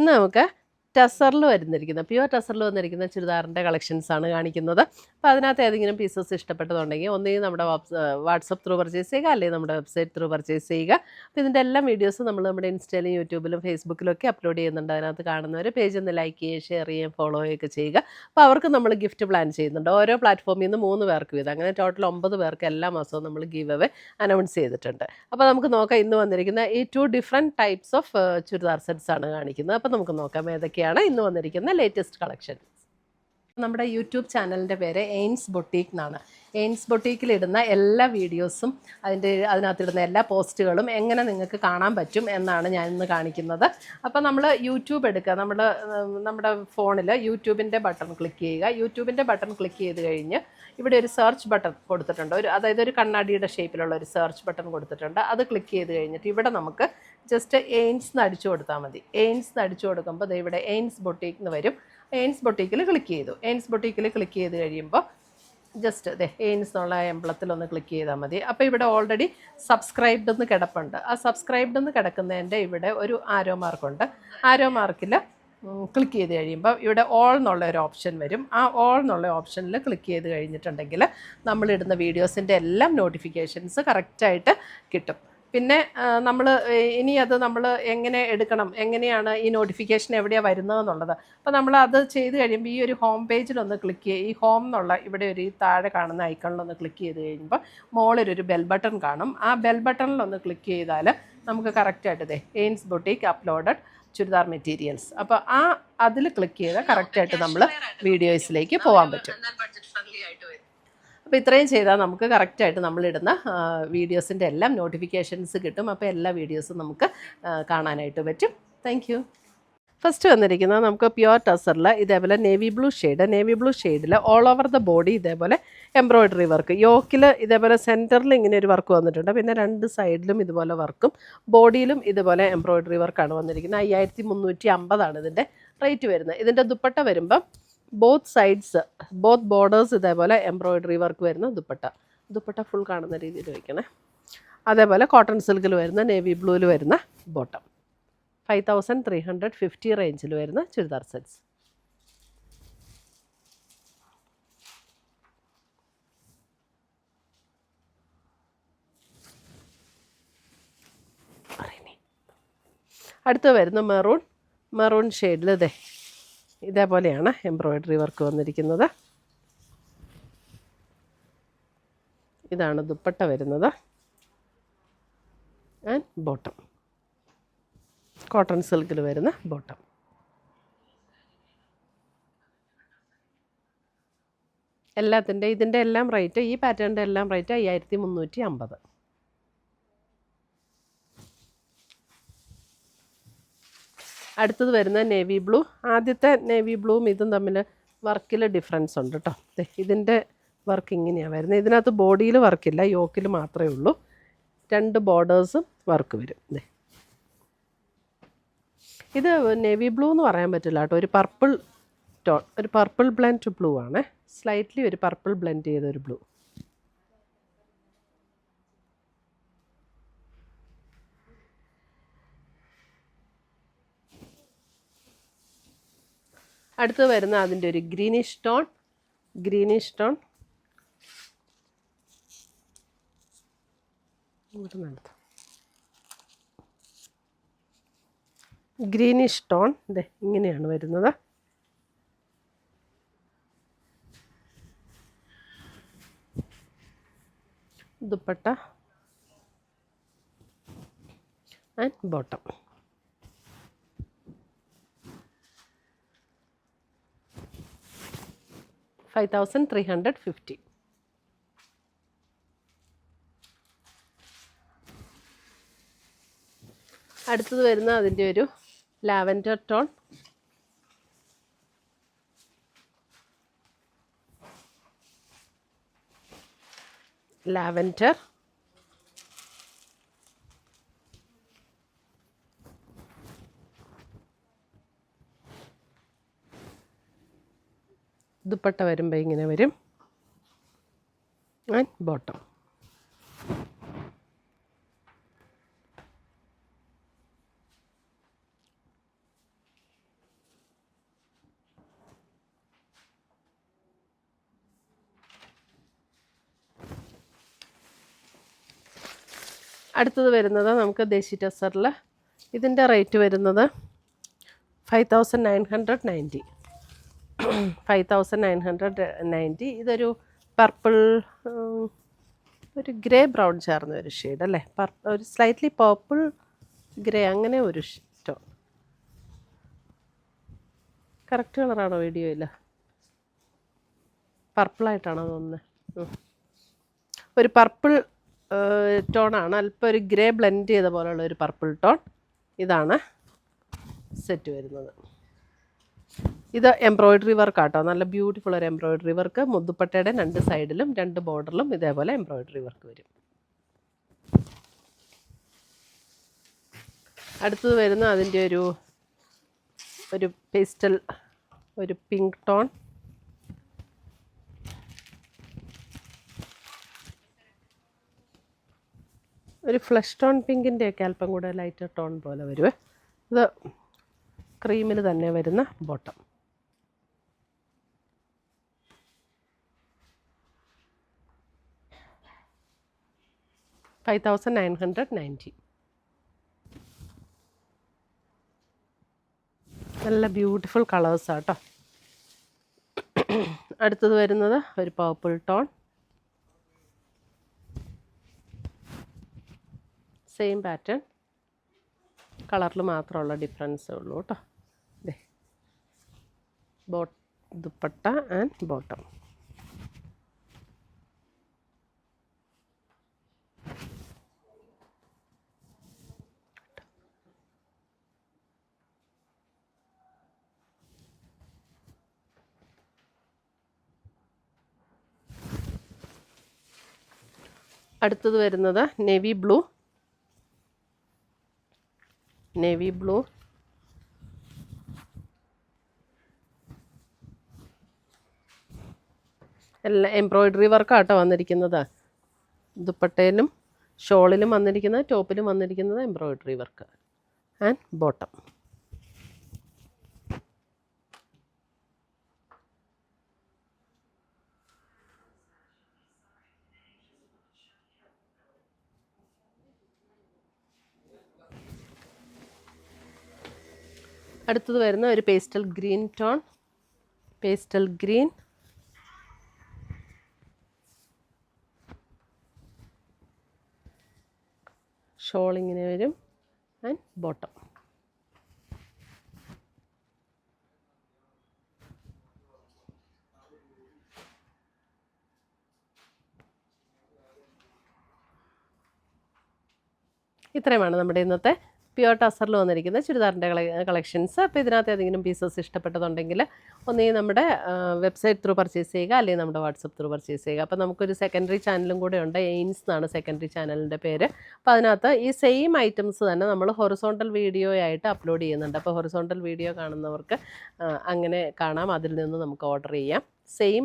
ഇന്ന് നമുക്ക് ടസറിൽ വരുന്നിരിക്കുന്ന പ്യുവർ ടസറിൽ വന്നിരിക്കുന്ന ചുരിദാറിൻ്റെ കളക്ഷൻസാണ് കാണിക്കുന്നത്. അപ്പോൾ അതിനകത്ത് ഏതെങ്കിലും പീസസ് ഇഷ്ടപ്പെട്ടതുണ്ടെങ്കിൽ ഒന്നുകിൽ നമ്മുടെ വാട്സപ്പ് ത്രൂ പർച്ചേസ് ചെയ്യുക, അല്ലെങ്കിൽ നമ്മുടെ വെബ്സൈറ്റ് ത്രൂ പർച്ചേസ് ചെയ്യുക. അപ്പോൾ ഇതിൻ്റെ എല്ലാ വീഡിയോസും നമ്മൾ നമ്മുടെ ഇൻസ്റ്റയിലും യൂട്യൂബിലും ഫേസ്ബുക്കിലും ഒക്കെ അപ്ലോഡ് ചെയ്യുന്നുണ്ട്. അതിനകത്ത് കാണുന്നവർ പേജ് ഒന്ന് ലൈക്ക് ചെയ്യുക, ഷെയർ ചെയ്യുകയും ഫോളോ ചെയ്യുകയൊക്കെ ചെയ്യുക. അപ്പോൾ അവർക്ക് നമ്മൾ ഗിഫ്റ്റ് പ്ലാൻ ചെയ്യുന്നുണ്ട്. ഓരോ പ്ലാറ്റ്ഫോമിൽ നിന്ന് 3 പേർക്ക് വീതം, അങ്ങനെ ടോട്ടൽ 9 പേർക്ക് എല്ലാ മാസവും നമ്മൾ ഗീവ് അവേ അനൗൺസ് ചെയ്തിട്ടുണ്ട്. അപ്പോൾ നമുക്ക് നോക്കാം ഇന്ന് വന്നിരിക്കുന്ന ഈ 2 different types of churidar sets ആണ് കാണിക്കുന്നത്. അപ്പോൾ നമുക്ക് നോക്കാം ഏതൊക്കെയാണ് ഇന്ന് വന്നിരിക്കുന്ന ലേറ്റസ്റ്റ് കളക്ഷൻ. നമ്മുടെ യൂട്യൂബ് ചാനലിൻ്റെ പേര് എയിൻസ് ബൊട്ടീക്ക് എന്നാണ്. എയിൻസ് ബൊട്ടീക്കിൽ ഇടുന്ന എല്ലാ വീഡിയോസും അതിനകത്തിടുന്ന എല്ലാ പോസ്റ്റുകളും എങ്ങനെ നിങ്ങൾക്ക് കാണാൻ പറ്റും എന്നാണ് ഞാൻ ഇന്ന് കാണിക്കുന്നത്. അപ്പോൾ നമ്മൾ യൂട്യൂബ് എടുക്കുക, നമ്മുടെ ഫോണിൽ യൂട്യൂബിൻ്റെ ബട്ടൺ ക്ലിക്ക് ചെയ്യുക. യൂട്യൂബിൻ്റെ ബട്ടൺ ക്ലിക്ക് ചെയ്ത് കഴിഞ്ഞ് ഇവിടെ ഒരു സെർച്ച് ബട്ടൺ കൊടുത്തിട്ടുണ്ട്. അതായത് ഒരു കണ്ണാടിയുടെ ഷേപ്പിലുള്ള ഒരു സെർച്ച് ബട്ടൺ കൊടുത്തിട്ടുണ്ട്. അത് ക്ലിക്ക് ചെയ്ത് കഴിഞ്ഞിട്ട് ഇവിടെ നമുക്ക് ജസ്റ്റ് എയിൻസ് എന്ന് അടിച്ചു കൊടുത്താൽ മതി. എയിൻസ് എന്ന് അടിച്ചു കൊടുക്കുമ്പോൾ ഇവിടെ എയിൻസ് ബൊട്ടീക്ക് എന്ന് വരും. എയിൻസ് ബൊട്ടീക്കിൽ ക്ലിക്ക് ചെയ്തു. എയിൻസ് ബൊട്ടീക്കിൽ ക്ലിക്ക് ചെയ്ത് കഴിയുമ്പോൾ ജസ്റ്റ് എയിൻസ് എന്നുള്ള എംബ്ലത്തിലൊന്ന് ക്ലിക്ക് ചെയ്താൽ മതി. അപ്പോൾ ഇവിടെ ഓൾറെഡി സബ്സ്ക്രൈബ്ഡ് എന്ന് കിടപ്പുണ്ട്. ആ സബ്സ്ക്രൈബ്ഡ് എന്ന് കിടക്കുന്നതിൻ്റെ ഇവിടെ ഒരു ആരോ മാർക്കുണ്ട്. ആരോ മാർക്കിൽ ക്ലിക്ക് ചെയ്ത് കഴിയുമ്പോൾ ഇവിടെ ഓൾ എന്നുള്ള ഒരു ഓപ്ഷൻ വരും. ആ ഓൾ എന്നുള്ള ഓപ്ഷനിൽ ക്ലിക്ക് ചെയ്ത് കഴിഞ്ഞിട്ടുണ്ടെങ്കിൽ നമ്മളിടുന്ന വീഡിയോസിൻ്റെ എല്ലാം നോട്ടിഫിക്കേഷൻസ് കറക്റ്റായിട്ട് കിട്ടും. പിന്നെ നമ്മൾ എങ്ങനെ എടുക്കണം, എങ്ങനെയാണ് ഈ നോട്ടിഫിക്കേഷൻ എവിടെയാണ് വരുന്നതെന്നുള്ളത്. അപ്പോൾ നമ്മൾ അത് ചെയ്ത് കഴിയുമ്പോൾ ഈ ഒരു ഹോം പേജിലൊന്ന് ക്ലിക്ക് ചെയ്യുക. ഈ ഹോം എന്നുള്ള ഇവിടെ ഒരു താഴെ കാണുന്ന ഐക്കണിലൊന്ന് ക്ലിക്ക് ചെയ്ത് കഴിയുമ്പോൾ മുകളിലൊരു ബെൽ ബട്ടൺ കാണും. ആ ബെൽ ബട്ടണിലൊന്ന് ക്ലിക്ക് ചെയ്താൽ നമുക്ക് കറക്റ്റായിട്ട് എയിൻസ് ബൊട്ടീക്ക് അപ്ലോഡഡ് ചുരിദാർ മെറ്റീരിയൽസ്, അപ്പോൾ അതിൽ ക്ലിക്ക് ചെയ്താൽ കറക്റ്റായിട്ട് നമ്മൾ വീഡിയോസിലേക്ക് പോകാൻ പറ്റും. അപ്പോൾ ഇത്രയും ചെയ്താൽ നമുക്ക് കറക്റ്റായിട്ട് നമ്മളിടുന്ന വീഡിയോസിൻ്റെ എല്ലാം നോട്ടിഫിക്കേഷൻസ് കിട്ടും. അപ്പോൾ എല്ലാ വീഡിയോസും നമുക്ക് കാണാനായിട്ട് പറ്റും. Thank you. ഫസ്റ്റ് വന്നിരിക്കുന്നത് നമുക്ക് പ്യുവർ ടസറിൽ ഇതേപോലെ നേവി ബ്ലൂ ഷെയ്ഡിൽ ഓൾ ഓവർ ദ ബോഡി ഇതേപോലെ എംബ്രോയ്ഡറി വർക്ക്. യോക്കിൽ ഇതേപോലെ സെൻറ്ററിൽ ഇങ്ങനെ ഒരു വർക്ക് വന്നിട്ടുണ്ട്. പിന്നെ 2 സൈഡിലും ഇതുപോലെ വർക്കും ബോഡിയിലും ഇതുപോലെ എംബ്രോയ്ഡറി വർക്കാണ് വന്നിരിക്കുന്നത്. 5350 ഇതിൻ്റെ റേറ്റ് വരുന്നത്. ഇതിൻ്റെ ദുപ്പട്ട വരുമ്പം ബോത്ത് ബോർഡേഴ്സ് ഇതേപോലെ എംബ്രോയ്ഡറി വർക്ക് വരുന്ന ദുപ്പട്ട ഫുൾ കാണുന്ന രീതിയിൽ വയ്ക്കണേ. അതേപോലെ കോട്ടൺ സിൽക്കിൽ വരുന്ന നേവി ബ്ലൂവിൽ വരുന്ന ബോട്ടം. 5350 റേഞ്ചിൽ വരുന്ന ചുരിദാർ സെറ്റ്സ്. അടുത്ത് വരുന്ന മെറൂൺ ഷെയ്ഡിൽ ഇതേപോലെയാണ് എംബ്രോയ്ഡറി വർക്ക് വന്നിരിക്കുന്നത്. ഇതാണ് ദുപ്പട്ട വരുന്നത് ആൻഡ് ബോട്ടം. കോട്ടൺ സിൽക്കിൽ വരുന്ന ബോട്ടം. ഇതിൻ്റെ എല്ലാം റേറ്റ്, ഈ പാറ്റേണിൻ്റെ എല്ലാം റേറ്റ് 5350. അടുത്തത് വരുന്ന നേവി ബ്ലൂ. ആദ്യത്തെ നേവി ബ്ലൂവും ഇതും തമ്മിൽ വർക്കിൽ ഡിഫറൻസ് ഉണ്ട് കേട്ടോ. ഇതിൻ്റെ വർക്ക് ഇങ്ങനെയാണ് വരുന്നത്. ഇതിനകത്ത് ബോഡിയിൽ വർക്കില്ല, യോക്കിൽ മാത്രമേ ഉള്ളൂ. 2 ബോർഡേഴ്സും വർക്ക് വരും. ഇത് നേവി ബ്ലൂ എന്ന് പറയാൻ പറ്റില്ല കേട്ടോ. ഒരു പർപ്പിൾ ബ്ലെൻഡ് ബ്ലൂ ആണ്. സ്ലൈറ്റ്ലി ഒരു പർപ്പിൾ ബ്ലെൻഡ് ചെയ്തൊരു ബ്ലൂ. അടുത്ത് വരുന്ന അതിൻ്റെ ഒരു ഗ്രീനിഷ് ടോൺ ഇങ്ങനെയാണ് വരുന്നത്. Dupatta and bottom. $5350. അടുത്തത് വരുന്ന അതിൻ്റെ ഒരു ലാവൻഡർ ടോൺ. ദുപ്പട്ട വരുമ്പോൾ ഇങ്ങനെ വരും ആൻഡ് ബോട്ടം. അടുത്തത് വരുന്നത് നമുക്ക് ദേശി ടസറിൽ ഇതിൻ്റെ റേറ്റ് വരുന്നത് 5990. 5990. ഇതൊരു പർപ്പിൾ, ഒരു ഗ്രേ ബ്രൗൺ ചേർന്ന ഒരു ഷെയ്ഡ് അല്ലേ, ഒരു സ്ലൈറ്റ്ലി പർപ്പിൾ ഗ്രേ, അങ്ങനെ ഒരു സ്റ്റോൺ. കറക്റ്റ് കളറാണോ വീഡിയോയിൽ? പർപ്പിളായിട്ടാണോ തോന്നുന്നത്? ഒരു പർപ്പിൾ ടോണാണ്, അല്പം ഒരു ഗ്രേ ബ്ലെൻഡ് ചെയ്ത പോലെയുള്ള ഒരു പർപ്പിൾ ടോൺ. ഇതാണ് സെറ്റ് വരുന്നത്. ഇത് എംബ്രോയിഡറി വർക്ക് ആട്ടോ, നല്ല ബ്യൂട്ടിഫുൾ ഒരു എംബ്രോയിഡറി വർക്ക്. മുദ്ദുപ്പട്ടയുടെ 2 സൈഡിലും 2 ബോർഡറിലും ഇതേപോലെ എംബ്രോയിഡറി വർക്ക് വരും. അടുത്തത് വരുന്ന അതിൻ്റെ ഒരു പേസ്റ്റൽ, ഒരു പിങ്ക് ടോൺ. ഒരു ഫ്ലഷ് ടോൺ പിങ്കിൻ്റെയൊക്കെ അല്പം കൂടെ ലൈറ്റർ ടോൺ പോലെ വരുവേ. ഇത് ക്രീമിൽ തന്നെ വരുന്ന ബോട്ടം. $5990. നല്ല ബ്യൂട്ടിഫുൾ കളേഴ്സാട്ടോ. അടുത്തത് വരുന്നത് ഒരു പർപ്പിൾ ടോൺ. സെയിം പാറ്റേൺ, കളറിൽ മാത്രമുള്ള ഡിഫറൻസേ ഉള്ളൂ കേട്ടോ. ഇതേ ദുപ്പട്ട ആൻഡ് ബോട്ടം. അടുത്തത് വരുന്നത് നേവി ബ്ലൂ. എല്ലാം എംബ്രോയിഡറി വർക്കാട്ടോ വന്നിരിക്കുന്നത്. ദുപ്പട്ടയിലും ഷോളിലും വന്നിരിക്കുന്നത്, ടോപ്പിലും വന്നിരിക്കുന്നത് എംബ്രോയിഡറി വർക്ക് ആൻഡ് ബോട്ടം. അടുത്തത് വരുന്ന ഒരു pastel green tone. Pastel green, shawl ഇങ്ങനെ വരും ആൻഡ് ബോട്ടം. ഇത്രയുമാണ് നമ്മുടെ ഇന്നത്തെ പ്യുവർ ടസറിൽ വന്നിരിക്കുന്ന ചുരിദാറിൻ്റെ കളക്ഷൻസ്. അപ്പോൾ ഇതിനകത്ത് ഏതെങ്കിലും പീസസ് ഇഷ്ടപ്പെട്ടതുണ്ടെങ്കിൽ ഒന്നുകിൽ നമ്മുടെ വെബ്സൈറ്റ് ത്രൂ പർച്ചേസ് ചെയ്യുക, അല്ലെങ്കിൽ നമ്മുടെ വാട്സപ്പ് ത്രൂ പർച്ചേസ് ചെയ്യുക. അപ്പോൾ നമുക്കൊരു സെക്കൻഡറി ചാനലും കൂടെ ഉണ്ട്, എയിൻസ് എന്നാണ് സെക്കൻഡറി ചാനലിൻ്റെ പേര്. അപ്പോൾ അതിനകത്ത് ഈ സെയിം ഐറ്റംസ് തന്നെ നമ്മൾ ഹൊറിസോണ്ടൽ വീഡിയോ ആയിട്ട് അപ്ലോഡ് ചെയ്യുന്നുണ്ട്. അപ്പോൾ ഹൊറിസോണ്ടൽ വീഡിയോ കാണുന്നവർക്ക് അങ്ങനെ കാണാം, അതിൽ നിന്ന് നമുക്ക് ഓർഡർ ചെയ്യാം. സെയിം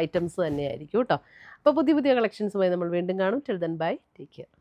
ഐറ്റംസ് തന്നെയായിരിക്കും കേട്ടോ. അപ്പോൾ പുതിയ കളക്ഷൻസുമായി നമ്മൾ വീണ്ടും കാണും. Till then bye, take care.